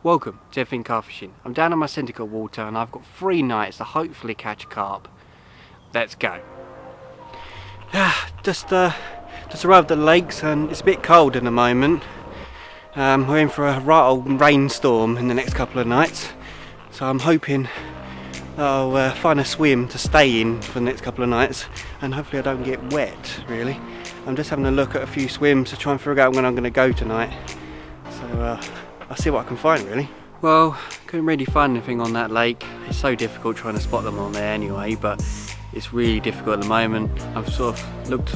Welcome to Everything Carp Fishing. I'm down on my Syndicate water and I've got 3 nights to hopefully catch a carp. Let's go. Just arrived at the lakes and it's a bit cold at the moment. We're in for a right old rainstorm in the next couple of nights, so I'm hoping I'll find a swim to stay in for the next couple of nights and hopefully I don't get wet really. I'm just having a look at a few swims to try and figure out when I'm going to go tonight, so I'll see what I can find really. Well, couldn't really find anything on that lake. It's so difficult trying to spot them on there anyway, but it's really difficult at the moment. I've sort of looked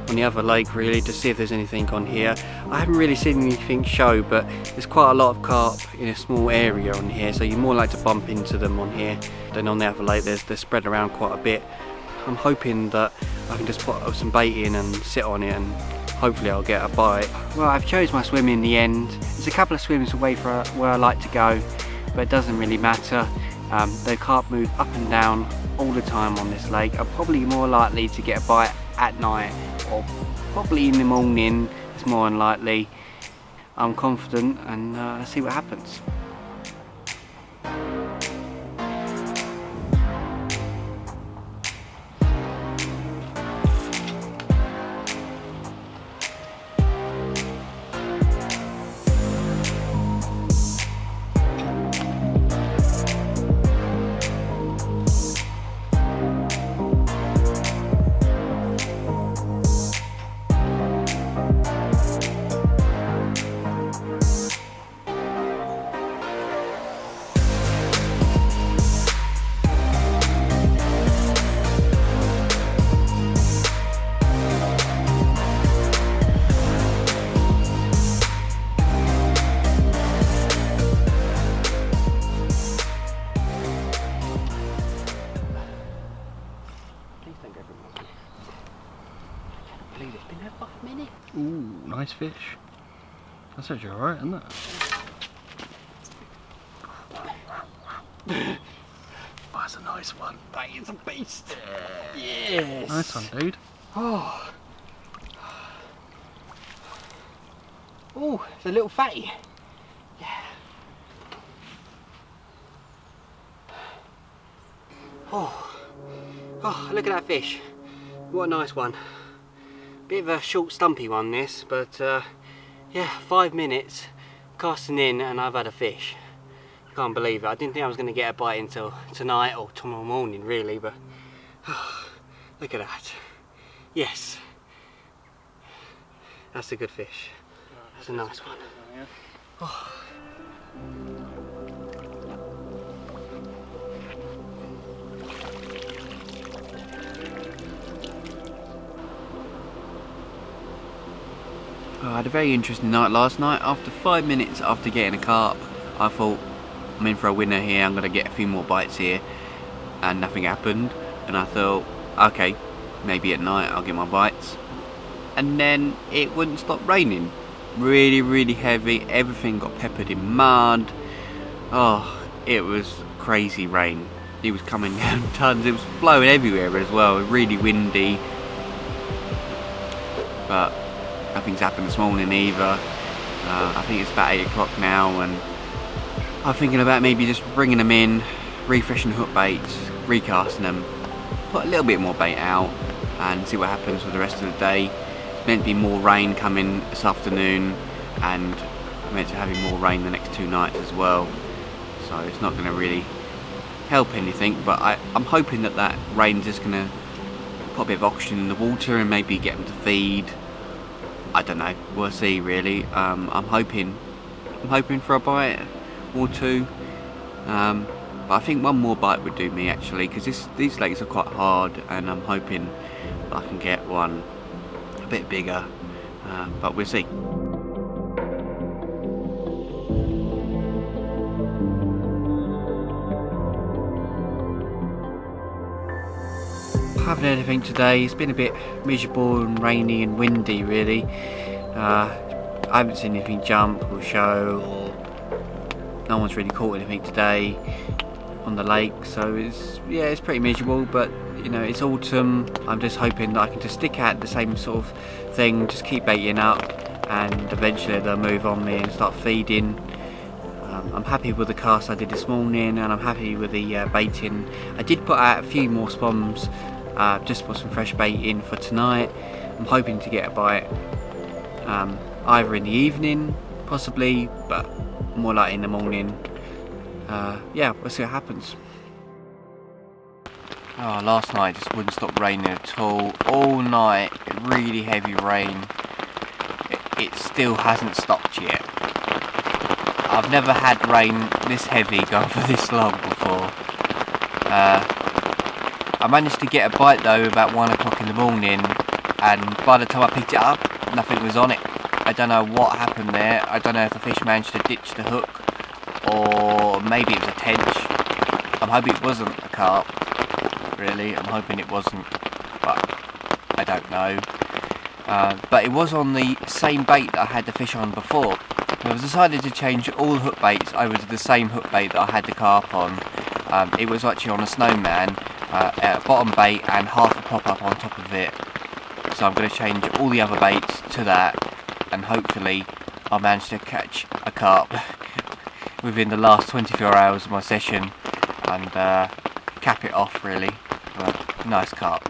on the other lake really to see if there's anything on here. I haven't really seen anything show, but there's quite a lot of carp in a small area on here, so you're more likely to bump into them on here than on the other lake. They're spread around quite a bit. I'm hoping that I can just put some bait in and sit on it and hopefully I'll get a bite. Well, I've chose my swim in the end. There's a couple of swims away from where I like to go, but it doesn't really matter. The carp move up and down all the time on this lake. I'm probably more likely to get a bite at night or probably in the morning. It's more unlikely. I'm confident and let's see what happens. Ooh, nice fish. That's actually alright, isn't it? Oh, that's a nice one. That is a beast. Yeah. Yes. Nice one, dude. Oh, it's a little fatty. Yeah. Oh, look at that fish. What a nice one. Bit of a short stumpy one this, but yeah, 5 minutes casting in and I've had a fish. Can't believe it. I didn't think I was going to get a bite until tonight or tomorrow morning really, but look at that. Yes, that's a good fish. That's a nice one. Oh. I had a very interesting night last night. After 5 minutes after getting a carp, I thought I'm in for a winner here, I'm going to get a few more bites here, and nothing happened. And I thought, okay, maybe at night I'll get my bites. And then it wouldn't stop raining. Really, really heavy, everything got peppered in mud. Oh, it was crazy rain. It was coming down tons, it was blowing everywhere as well, really windy. But nothing's happened this morning either. I think it's about 8 o'clock now and I'm thinking about maybe just bringing them in, refreshing the hook baits, recasting them, put a little bit more bait out and see what happens for the rest of the day. It's meant to be more rain coming this afternoon and I'm meant to having more rain the next 2 nights as well. So it's not going to really help anything, but I'm hoping that rain's just going to put a bit of oxygen in the water and maybe get them to feed. I don't know, we'll see really. I'm hoping for a bite or 2, but I think 1 more bite would do me actually, because these lakes are quite hard and I'm hoping that I can get one a bit bigger, but we'll see. I haven't had anything today. It's been a bit miserable and rainy and windy really. I haven't seen anything jump or show, or no one's really caught anything today on the lake, so it's pretty miserable, but you know, it's autumn. I'm just hoping that I can just stick at the same sort of thing, just keep baiting up and eventually they'll move on me and start feeding. I'm happy with the cast I did this morning, and I'm happy with the baiting. I did put out a few more spawns, just put some fresh bait in for tonight. I'm hoping to get a bite either in the evening possibly, but more like in the morning. Yeah, we'll see what happens. Oh, last night just wouldn't stop raining at all night. Really heavy rain. It still hasn't stopped yet. I've never had rain this heavy going for this long before. I managed to get a bite though about 1 o'clock in the morning, and by the time I picked it up, nothing was on it. I don't know what happened there. I don't know if the fish managed to ditch the hook, or maybe it was a tench. I'm hoping it wasn't a carp, really. I'm hoping it wasn't, but I don't know. But it was on the same bait that I had the fish on before. I decided to change all the hook baits over to the same hook bait that I had the carp on. It was actually on a snowman, bottom bait and half a pop-up on top of it. So I'm going to change all the other baits to that, and hopefully I'll manage to catch a carp within the last 24 hours of my session, and cap it off really. Nice carp.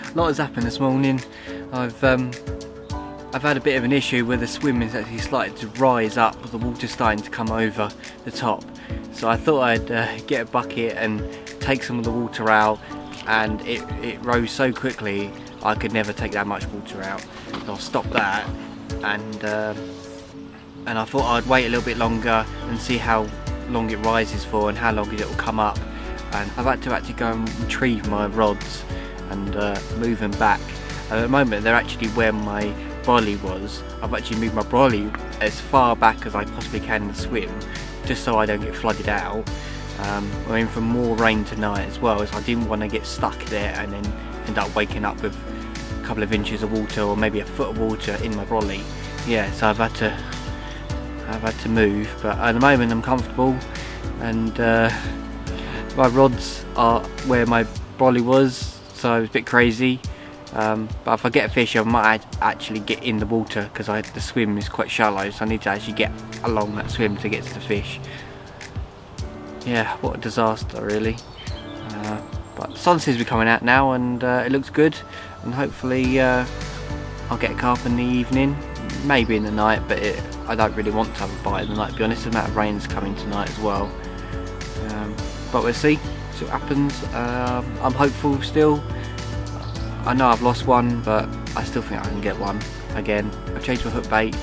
A lot has happened this morning. I've had a bit of an issue where the swim is actually starting to rise up, the water's starting to come over the top. So I thought I'd get a bucket and take some of the water out, and it rose so quickly I could never take that much water out. So I'll stop that, and I thought I'd wait a little bit longer and see how long it rises for and how long it will come up. And I've had to actually go and retrieve my rods and move them back. At the moment they're actually where my Brolly was. I've actually moved my Brolly as far back as I possibly can in the swim, just so I don't get flooded out. We're in for more rain tonight as well, so I didn't want to get stuck there and then end up waking up with a couple of inches of water or maybe a foot of water in my Brolly. Yeah, so I've had to move, but at the moment I'm comfortable, and my rods are where my Brolly was. So it's a bit crazy, but if I get a fish I might actually get in the water, because the swim is quite shallow, so I need to actually get along that swim to get to the fish. Yeah, what a disaster really. But the sun seems to be coming out now, and it looks good, and hopefully I'll get a carp in the evening, maybe in the night, but I don't really want to have a bite in the night, to be honest. The amount of rain's coming tonight as well. But we'll see what happens. I'm hopeful still. I know I've lost one, but I still think I can get one again. I've changed my hook bait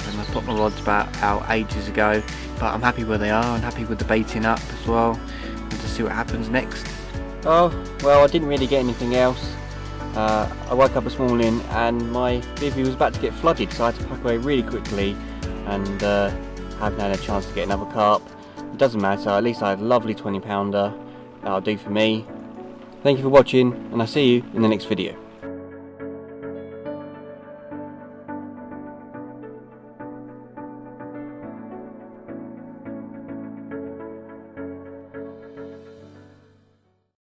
and I put my rods out ages ago, but I'm happy where they are. I'm happy with the baiting up as well, and to see what happens next. Oh well, I didn't really get anything else. I woke up this morning and my Bivvy was about to get flooded, so I had to pack away really quickly, and haven't had a chance to get another carp. It doesn't matter, at least I had a lovely 20 pounder. That'll do for me. Thank you for watching, and I'll see you in the next video.